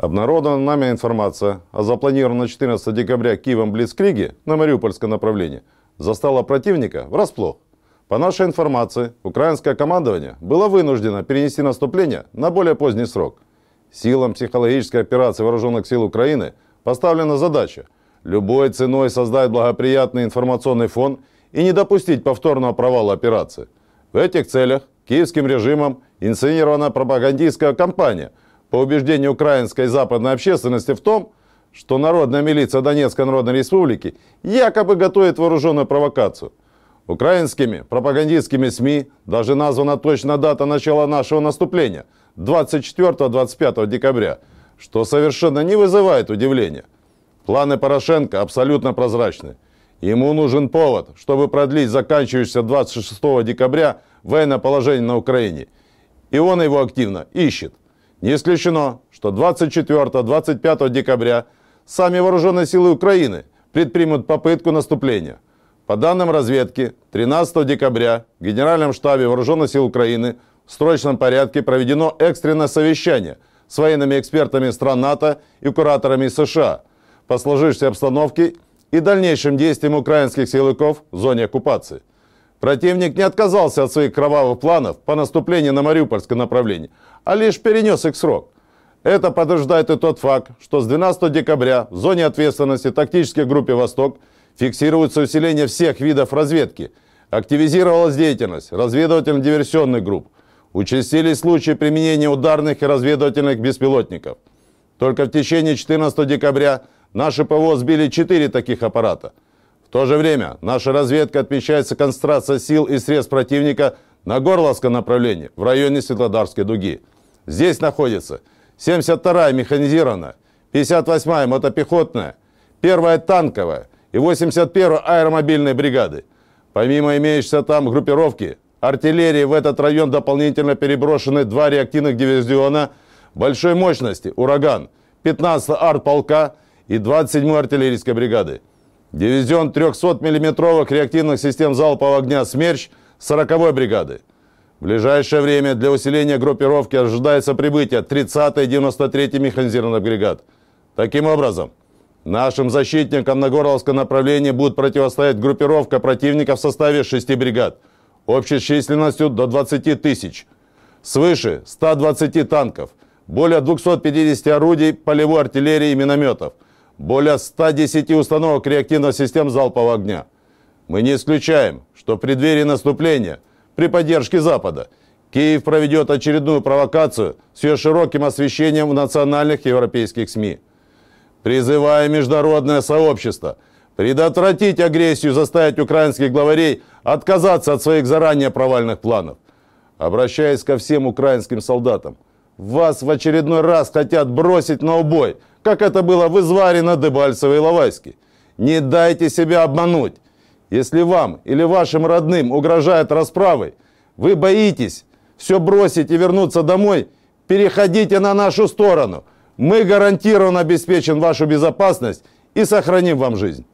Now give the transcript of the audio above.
Обнародована нами информация о запланированном на 14 декабря Киевом блицкриге на Мариупольское направление застала противника врасплох. По нашей информации, украинское командование было вынуждено перенести наступление на более поздний срок. Силам психологической операции Вооруженных сил Украины поставлена задача любой ценой создать благоприятный информационный фон и не допустить повторного провала операции. В этих целях киевским режимом инициирована пропагандистская кампания по убеждению украинской и западной общественности в том, что народная милиция Донецкой Народной Республики якобы готовит вооруженную провокацию. Украинскими пропагандистскими СМИ даже названа точная дата начала нашего наступления – 24-25 декабря, что совершенно не вызывает удивления. Планы Порошенко абсолютно прозрачны. Ему нужен повод, чтобы продлить заканчивающееся 26 декабря военное положение на Украине. И он его активно ищет. Не исключено, что 24-25 декабря сами вооруженные силы Украины предпримут попытку наступления. По данным разведки, 13 декабря в Генеральном штабе Вооруженных сил Украины в срочном порядке проведено экстренное совещание с военными экспертами стран НАТО и кураторами США по сложившейся обстановке и дальнейшим действиям украинских силовиков в зоне оккупации. Противник не отказался от своих кровавых планов по наступлению на Мариупольское направление, а лишь перенес их срок. Это подтверждает и тот факт, что с 12 декабря в зоне ответственности тактической группы «Восток» фиксируется усиление всех видов разведки, активизировалась деятельность разведывательно-диверсионных групп, участились случаи применения ударных и разведывательных беспилотников. Только в течение 14 декабря наши ПВО сбили 4 таких аппарата. В то же время наша разведка отмечается концентрация сил и средств противника на Горловском направлении в районе Светлодарской дуги. Здесь находится 72-я механизированная, 58-я мотопехотная, 1-я танковая и 81-я аэромобильные бригады. Помимо имеющейся там группировки артиллерии, в этот район дополнительно переброшены 2 реактивных дивизиона большой мощности «Ураган», 15-го артполка и 27-й артиллерийской бригады. Дивизион 300 мм реактивных систем залпового огня «Смерч» 40-й бригады. В ближайшее время для усиления группировки ожидается прибытие 30-й и 93-й механизированных бригад. Таким образом, нашим защитникам на Горловском направлении будет противостоять группировка противника в составе 6 бригад, общей численностью до 20 тысяч, свыше 120 танков, более 250 орудий полевой артиллерии и минометов, более 110 установок реактивных систем залпового огня. Мы не исключаем, что в преддверии наступления, при поддержке Запада, Киев проведет очередную провокацию с ее широким освещением в национальных и европейских СМИ. Призывая международное сообщество предотвратить агрессию и заставить украинских главарей отказаться от своих заранее провальных планов. Обращаясь ко всем украинским солдатам, вас в очередной раз хотят бросить на убой, как это было в Изварино, Дебальцево и Иловайске. Не дайте себя обмануть. Если вам или вашим родным угрожает расправой, вы боитесь все бросить и вернуться домой, переходите на нашу сторону. Мы гарантированно обеспечим вашу безопасность и сохраним вам жизнь.